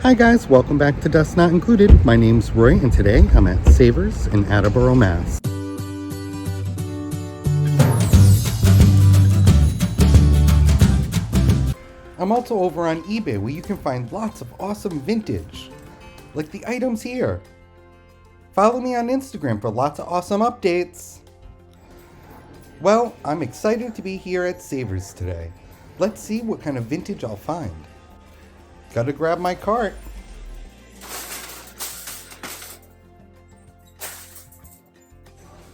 Hi guys, welcome back to Dust Not Included. My name's Roy and today I'm at Savers in Attleboro, Mass. I'm also over on eBay where you can find lots of awesome vintage, like the items here. Follow me on Instagram for lots of awesome updates. Well, I'm excited to be here at Savers today. Let's see what kind of vintage I'll find. Gotta grab my cart.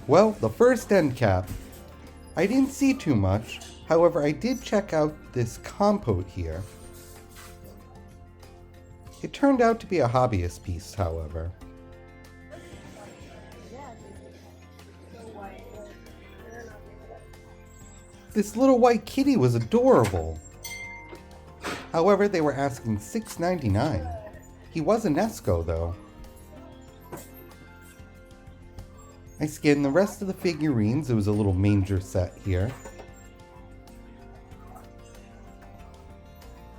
Well, the first end cap. I didn't see too much, however I did check out this compote here. It turned out to be a hobbyist piece, however. This little white kitty was adorable. However, they were asking $6.99. He was an Esco though. I scanned the rest of the figurines. There was a little manger set here.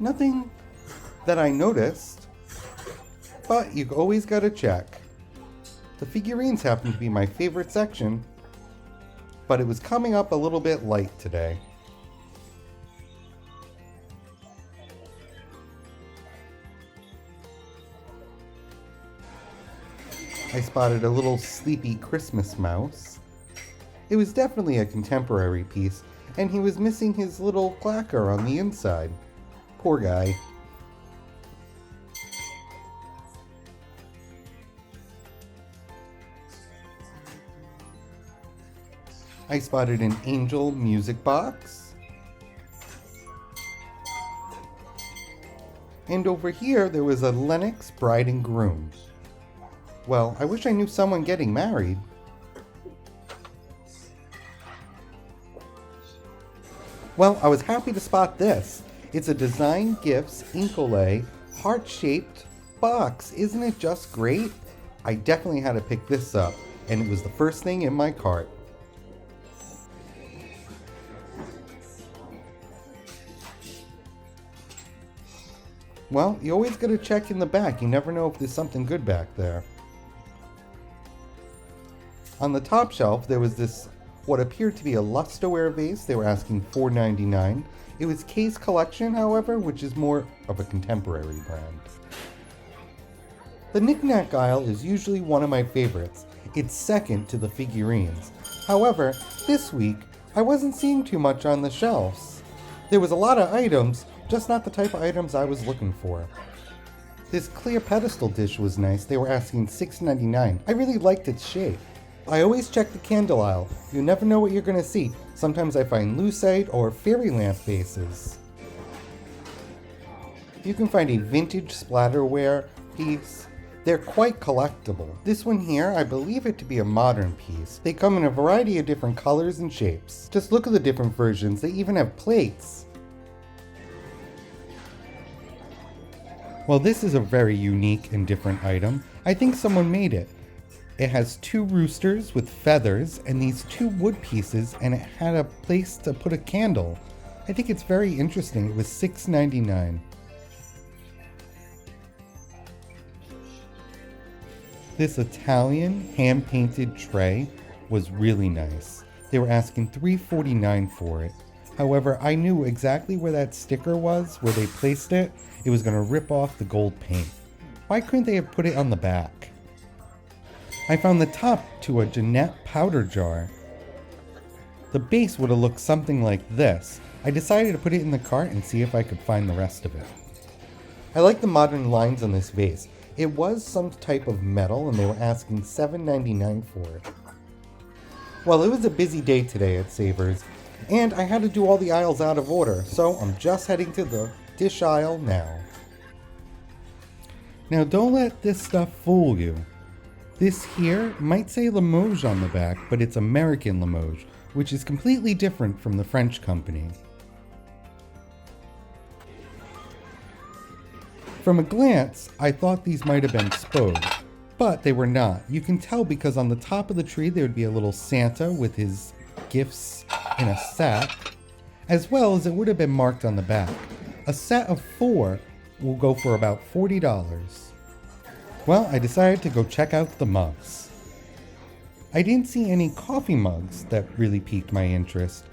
Nothing that I noticed, but you always gotta check. The figurines happen to be my favorite section, but it was coming up a little bit light today. I spotted a little sleepy Christmas mouse. It was definitely a contemporary piece, and he was missing his little clacker on the inside. Poor guy. I spotted an angel music box. And over here there was a Lennox bride and groom. Well, I wish I knew someone getting married. Well, I was happy to spot this. It's a Design Gifts Incolay heart-shaped box. Isn't it just great? I definitely had to pick this up, and it was the first thing in my cart. Well, you always gotta check in the back. You never know if there's something good back there. On the top shelf, there was this, what appeared to be a Lusterware vase. They were asking $4.99. It was Case Collection, however, which is more of a contemporary brand. The knick-knack aisle is usually one of my favorites. It's second to the figurines. However, this week, I wasn't seeing too much on the shelves. There was a lot of items, just not the type of items I was looking for. This clear pedestal dish was nice. They were asking $6.99. I really liked its shape. I always check the candle aisle. You never know what you're going to see. Sometimes I find lucite or fairy lamp bases. You can find a vintage splatterware piece. They're quite collectible. This one here, I believe it to be a modern piece. They come in a variety of different colors and shapes. Just look at the different versions. They even have plates. Well, this is a very unique and different item. I think someone made it. It has two roosters with feathers and these two wood pieces, and it had a place to put a candle. I think it's very interesting. It was $6.99. This Italian hand-painted tray was really nice. They were asking $3.49 for it. However, I knew exactly where that sticker was, where they placed it. It was going to rip off the gold paint. Why couldn't they have put it on the back? I found the top to a Jeanette powder jar. The base would have looked something like this. I decided to put it in the cart and see if I could find the rest of it. I like the modern lines on this vase. It was some type of metal and they were asking $7.99 for it. Well, it was a busy day today at Savers, and I had to do all the aisles out of order, so I'm just heading to the dish aisle now. Now don't let this stuff fool you. This here might say Limoges on the back, but it's American Limoges, which is completely different from the French company. From a glance, I thought these might have been Spode, but they were not. You can tell because on the top of the tree there would be a little Santa with his gifts in a sack, as well as it would have been marked on the back. A set of 4 will go for about $40. Well, I decided to go check out the mugs. I didn't see any coffee mugs that really piqued my interest.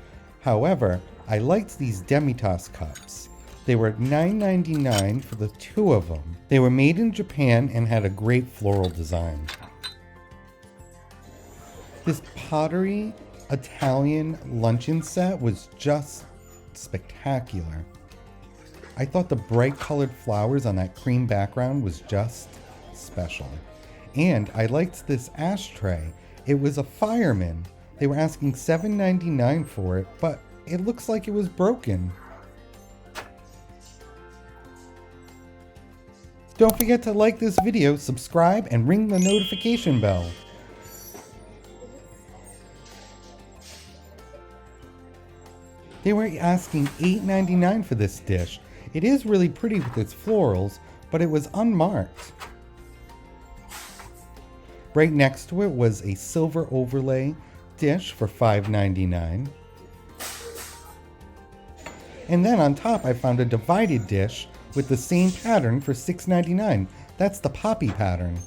However, I liked these demi-tasse cups. They were $9.99 for the two of them. They were made in Japan and had a great floral design. This pottery Italian luncheon set was just spectacular. I thought the bright colored flowers on that cream background was just special. And I liked this ashtray. It was a fireman. They were asking $7.99 for it, but it looks like it was broken. Don't forget to like this video, subscribe, and ring the notification bell. They were asking $8.99 for this dish. It is really pretty with its florals, but it was unmarked. Right next to it was a silver overlay dish for $5.99. And then on top I found a divided dish with the same pattern for $6.99. That's the poppy pattern.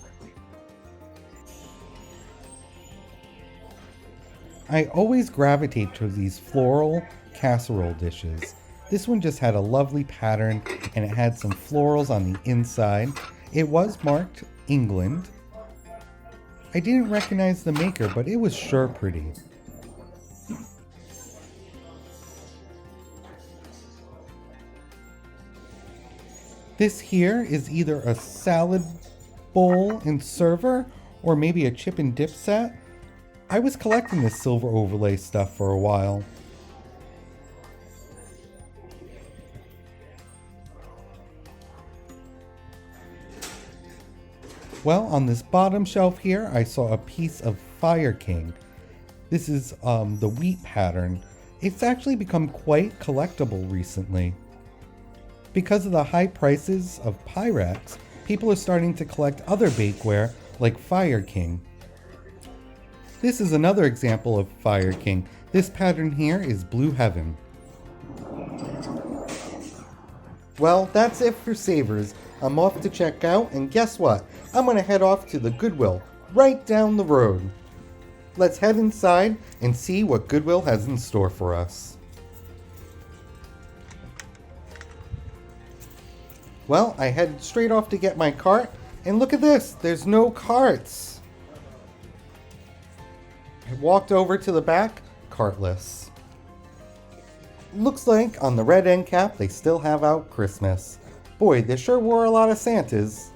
I always gravitate to these floral casserole dishes. This one just had a lovely pattern and it had some florals on the inside. It was marked England. I didn't recognize the maker, but it was sure pretty. This here is either a salad bowl and server or maybe a chip and dip set. I was collecting this silver overlay stuff for a while. Well, on this bottom shelf here, I saw a piece of Fire King. This is the wheat pattern. It's actually become quite collectible recently. Because of the high prices of Pyrex, people are starting to collect other bakeware like Fire King. This is another example of Fire King. This pattern here is Blue Heaven. Well, that's it for Savers. I'm off to check out, and guess what? I'm gonna head off to the Goodwill right down the road. Let's head inside and see what Goodwill has in store for us. Well, I headed straight off to get my cart, and look at this, there's no carts. I walked over to the back, cartless. Looks like on the red end cap they still have out Christmas. Boy, they sure wore a lot of Santas.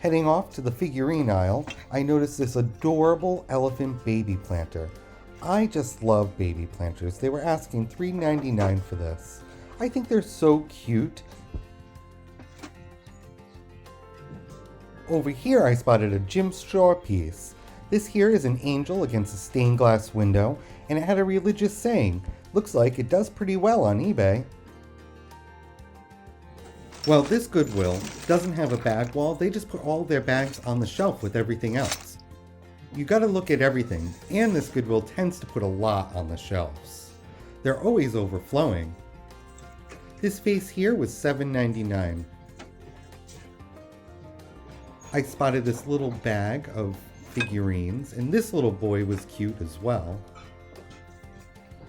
Heading off to the figurine aisle, I noticed this adorable elephant baby planter. I just love baby planters. They were asking $3.99 for this. I think they're so cute. Over here I spotted a Jim Shaw piece. This here is an angel against a stained glass window, and it had a religious saying. Looks like it does pretty well on eBay. Well, this Goodwill doesn't have a bag wall. They just put all their bags on the shelf with everything else. You gotta look at everything, and this Goodwill tends to put a lot on the shelves. They're always overflowing. This vase here was $7.99. I spotted this little bag of figurines, and this little boy was cute as well.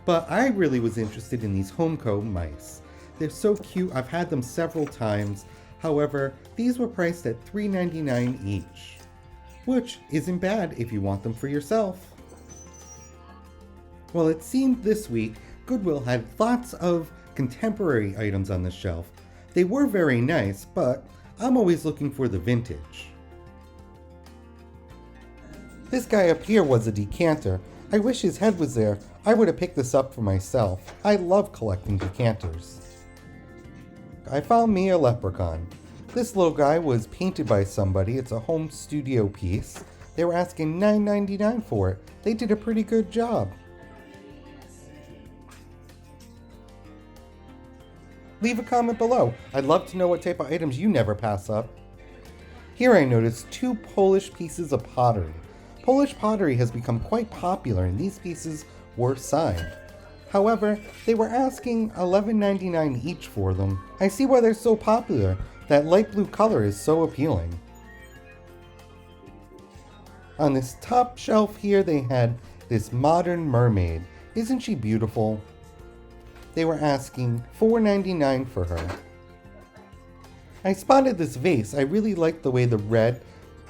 But I really was interested in these Homeco mice. They're so cute, I've had them several times. However, these were priced at $3.99 each, which isn't bad if you want them for yourself. Well, it seemed this week Goodwill had lots of contemporary items on the shelf. They were very nice, but I'm always looking for the vintage. This guy up here was a decanter. I wish his head was there. I would have picked this up for myself. I love collecting decanters. I found me a leprechaun. This little guy was painted by somebody. It's a home studio piece. They were asking $9.99 for it. They did a pretty good job. Leave a comment below. I'd love to know what type of items you never pass up. Here I noticed two Polish pieces of pottery. Polish pottery has become quite popular and these pieces were signed. However, they were asking $11.99 each for them. I see why they're so popular. That light blue color is so appealing. On this top shelf here, they had this modern mermaid. Isn't she beautiful? They were asking $4.99 for her. I spotted this vase. I really liked the way the red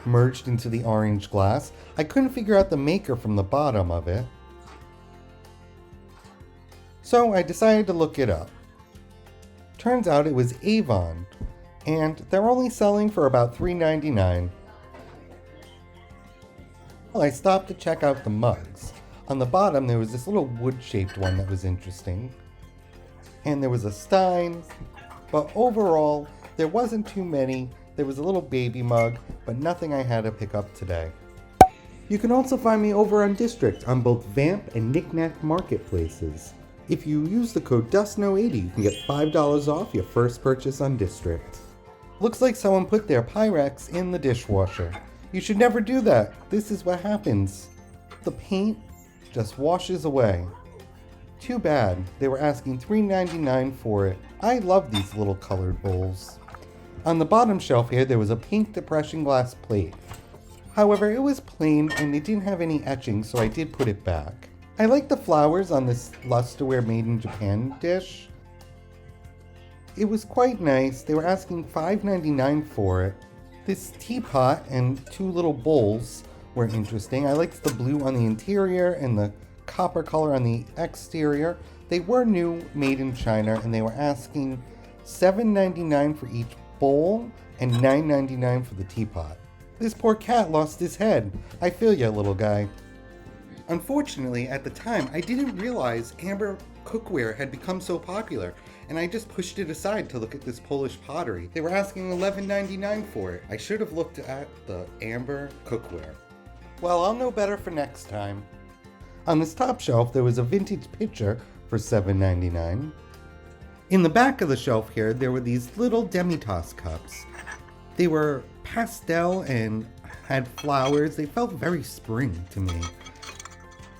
merged into the orange glass. I couldn't figure out the maker from the bottom of it. So I decided to look it up. Turns out it was Avon, and they're only selling for about $3.99. Well, I stopped to check out the mugs. On the bottom there was this little wood-shaped one that was interesting. And there was a Stein, but overall there wasn't too many. There was a little baby mug, but nothing I had to pick up today. You can also find me over on District on both Vamp and Knickknack marketplaces. If you use the code DUSTNO80, you can get $5 off your first purchase on District. Looks like someone put their Pyrex in the dishwasher. You should never do that. This is what happens. The paint just washes away. Too bad. They were asking $3.99 for it. I love these little colored bowls. On the bottom shelf here, there was a pink depression glass plate. However, it was plain and they didn't have any etching, so I did put it back. I like the flowers on this Lusterware Made in Japan dish. It was quite nice. They were asking $5.99 for it. This teapot and two little bowls were interesting. I liked the blue on the interior and the copper color on the exterior. They were new, made in China, and they were asking $7.99 for each bowl and $9.99 for the teapot. This poor cat lost his head. I feel ya, little guy. Unfortunately, at the time, I didn't realize amber cookware had become so popular, and I just pushed it aside to look at this Polish pottery. They were asking $11.99 for it. I should have looked at the amber cookware. Well, I'll know better for next time. On this top shelf, there was a vintage pitcher for $7.99. In the back of the shelf here, there were these little demi-tasse cups. They were pastel and had flowers. They felt very spring to me.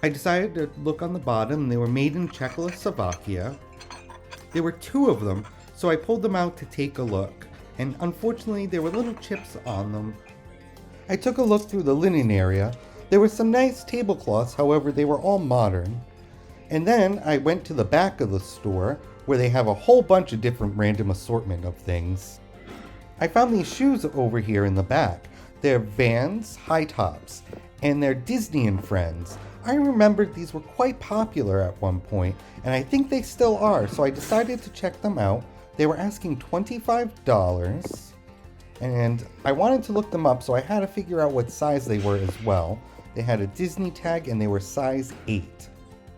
I decided to look on the bottom. They were made in Czechoslovakia. There were two of them, so I pulled them out to take a look, and unfortunately there were little chips on them. I took a look through the linen area. There were some nice tablecloths, however they were all modern. And then I went to the back of the store, where they have a whole bunch of different random assortment of things. I found these shoes over here in the back. They're Vans high tops, and they're Disney and Friends. I remembered these were quite popular at one point, and I think they still are, so I decided to check them out. They were asking $25, and I wanted to look them up, so I had to figure out what size they were as well. They had a Disney tag, and they were size 8.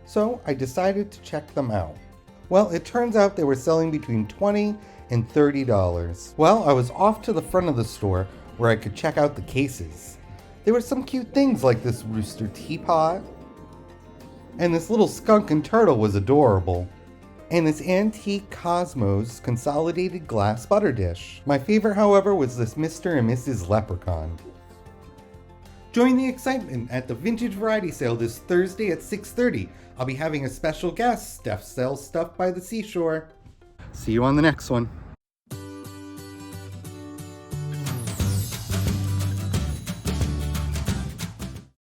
So I decided to check them out. Well, it turns out they were selling between $20 and $30. Well, I was off to the front of the store, where I could check out the cases. There were some cute things like this rooster teapot, and this little skunk and turtle was adorable. And this antique Cosmos consolidated glass butter dish. My favorite, however, was this Mr. and Mrs. Leprechaun. Join the excitement at the Vintage Variety Sale this Thursday at 6:30. I'll be having a special guest, Steph sells stuff by the seashore. See you on the next one.